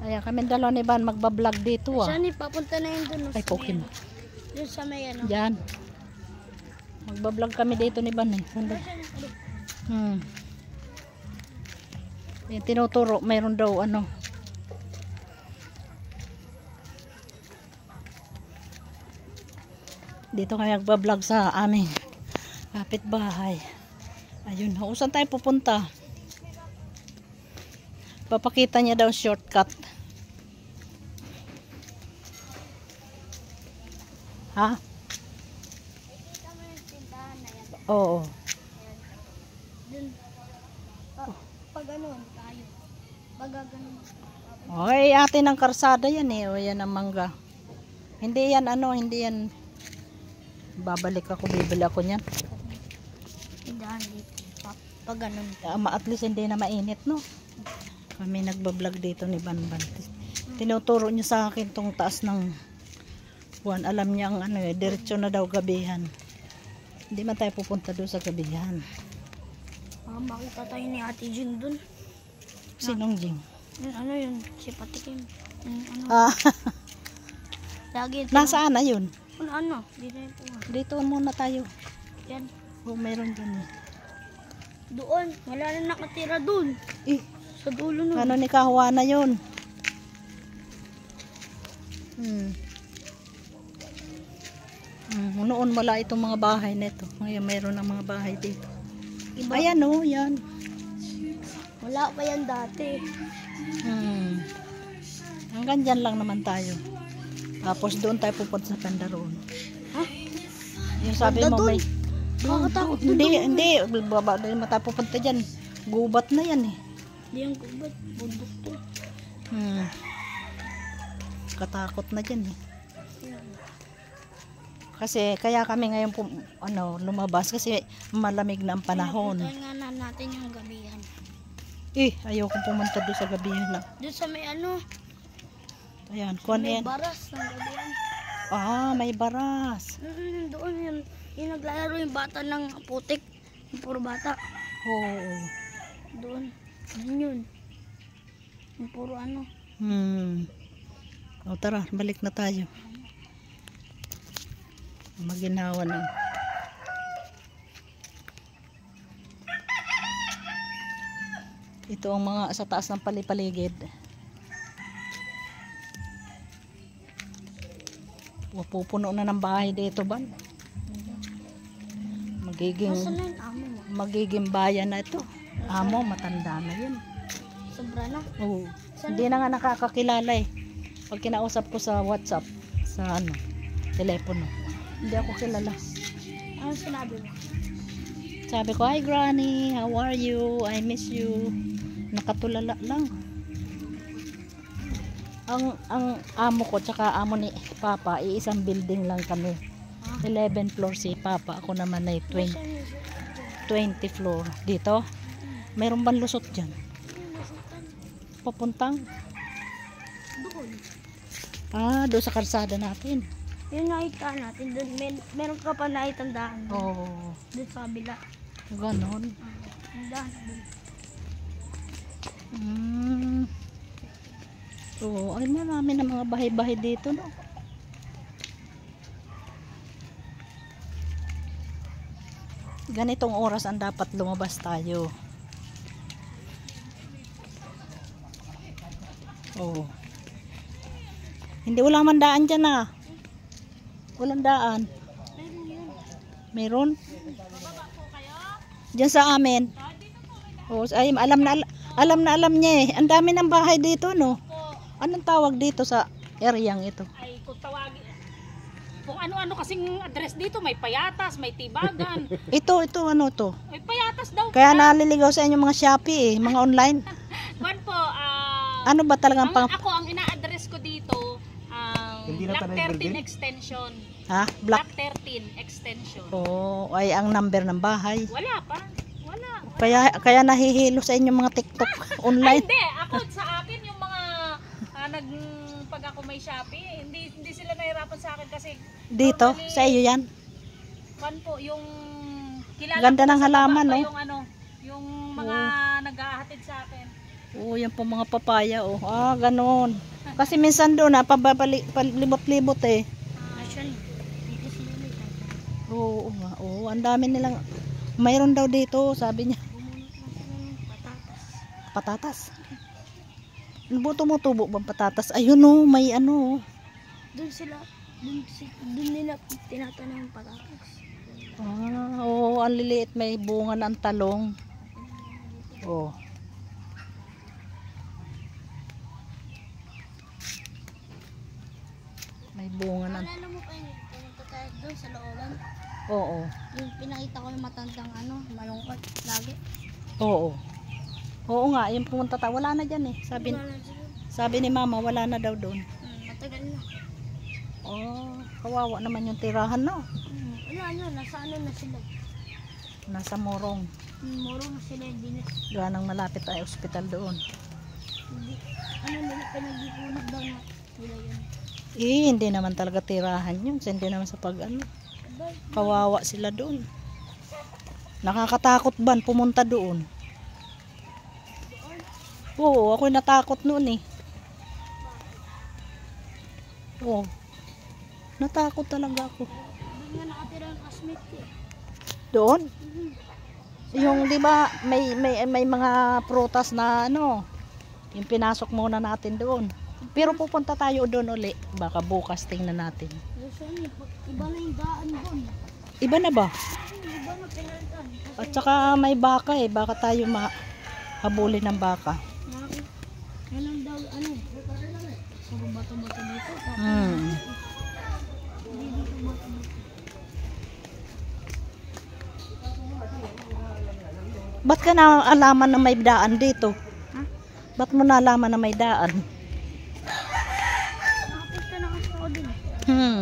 Ayan, kami dalawa ni Van magbablog dito ah. Saan papunta na yun dun? Ay, Pokemon. Dun sa may ano. Diyan. Magbablog kami dito ni Van eh. Sandali. Yung tinuturo, mayroon daw ano. Dito kami magbablog sa aming kapitbahay. Ayun, saan tayo pupunta? Papakita niya daw shortcut. Ha? Kita mo yung tindahan na yan. Oo. Dun. Pag ano, tayo. Pag ganun. Oy, ate ng karsada yan eh. O yan ang mangga. Hindi yan ano, hindi yan. Babalik ako, bibili ako niyan. Tindahan dito. Pag ganun. At least hindi na mainit, no? Kami nagbablog dito ni Banban. Tinuturo niya sa akin tong taas ng buwan. Alam niya ang ano eh, diretso na daw gabihan. Hindi man tayo pupunta doon sa gabihan. Makita tayo ni Ate Jing dun. Sinong Jing? Yung ano yun, si Patikim. Ano, Ah, lagi. nasaan na yun? Ano, dito yung puha. Dito muna tayo. Yan. Oh, meron dyan eh. Doon, wala na nakatira dun. Eh, Sa dulo nun. ano ni Kahuana yun? Noon wala itong mga bahay nito. Ngayon mayroon ng mga bahay dito. Iba. Ayan oh, yan. Wala pa yan dati. Hanggang dyan lang naman tayo. Tapos doon tayo pupunta sa Pandaroon. Ha? Yung sabi Banda mo dun? may... Nakakatakot na Hindi, dun. hindi. Baba na yung tayo pupunta dyan. Gubat na yan eh. Hindi yung gubat. Bundok to. Katakot na dyan eh. Kasi kaya kami ngayon lumabas kasi malamig na ang panahon. Puntahan nga natin yung gabihan. Ayoko pumunta doon sa gabihan na. Doon sa may ano, Ayan, kuwan may yan. baras ng gabihan. May baras. Doon yung naglalaro yung bata ng putik. Yung puro bata. Oo. Doon. Yun. Yung puro ano. Tara, balik na tayo. Maginawa na. Ito ang mga sa taas ng palipaligid. Pupuno na ng bahay dito ba? Nasaan na yung amo mo? Magiging bayan na ito. Amo, matanda na yun. Sobra na. Oo. Hindi na nga nakakakilala eh. Pag kinausap ko sa WhatsApp, sa telepono, hindi ako kilala. Ano sinabi mo? Sabi ko, hi Granny, how are you? I miss you. Nakatulala lang. Ang amo ko, tsaka amo ni Papa, iisang building lang kami. 11 floor si Papa, ako naman ay 20 floor. Dito, mayroon bang lusot dyan? Papuntang? Doon. Doon sa kalsada natin. Yung nakita natin, doon meron ka pa naitandaan. Oo. Doon sa kabila. Ganon. Tandaan doon. Oo, ay marami na mga bahay-bahay dito, no? Ganitong oras ang dapat lumabas tayo. Oo. Hindi, wala man daan dyan ah. Walang daan. Meron? Diyan sa amin. Oh, ay, alam niya eh. Ang dami ng bahay dito, no? Anong tawag dito sa areang ito? Ay, kung tawagin, kung ano-ano kasing address dito, may Payatas, may Tibagan. Ito, ano to? May Payatas daw. Kaya naliligaw sa inyo mga Shopee eh, mga online. Kwan po, Ano ba talagang ako ang ina-address ko dito, Block 13 extension. Ha? Block 13 extension. Oh, ay ang number ng bahay. Wala pa. Wala. Kaya nahihilo sa inyo mga TikTok Ay, online. hindi. Ako, sa akin, yung mga pag ako may Shopee, hindi sila nahirapan sa akin kasi Dito, normally, sa iyo yan. Kwan po, yung kilala Ganda ko ng sa halaman, baba no? pa yung yung mga naghahatid sa akin. Oo, yan po mga papaya, oh. Ah, ganon. Kasi minsan doon, palibot-libot eh. Actually, dito sila may tatay. Oo, nga. Oo, ang dami nilang, mayroon daw dito, sabi niya. Bumunot na sila ng patatas. Patatas. Ano ba tumutubo bang patatas? Ayun oh, may ano. Doon sila, doon nila tinatanim yung patatas. Ah, oo, ang liliit, may bunga ng talong. Oh. May bunga ng... Alala mo pa yun, pumunta tayo doon sa looban. Oo. Yung pinakita ko yung matandang malungkot lagi. Oo. Oo nga, yung pumunta tayo, wala na dyan eh. Sabi ni mama, wala na daw doon. Matagal na. Oh, kawawa naman yung tirahan, no? Nasa na sila. Nasa Morong. Moro na sila, hindi na. Gawa nang malapit ay ospital doon. Hindi, nila pinag-ipunod daw na nila yun. Eh, hindi naman talaga tirahan yun. Hindi naman sa pag-ano. Kawawa sila doon. Nakakatakot ban pumunta doon. Oo, ako natakot noon eh. Oo. Natakot talaga ako. Doon nga nakatira ang classmate ko. Doon? Yung 'di ba may mga prutas na ano, yung pinasok muna natin doon. Pero pupunta tayo doon uli. Baka bukas tingnan natin. Iba na yung daan doon. Iba na ba? Iba na pinalitan. At saka may baka eh. Baka tayo mahabulin ng baka. Kailan daw sa bato-bato dito. Hmm. Hindi dito bato-bato. Ba't ka naalaman na may daan dito? Ha? Ba't mo nalaman na may daan? Nakapista na kasi ako din. Hmm.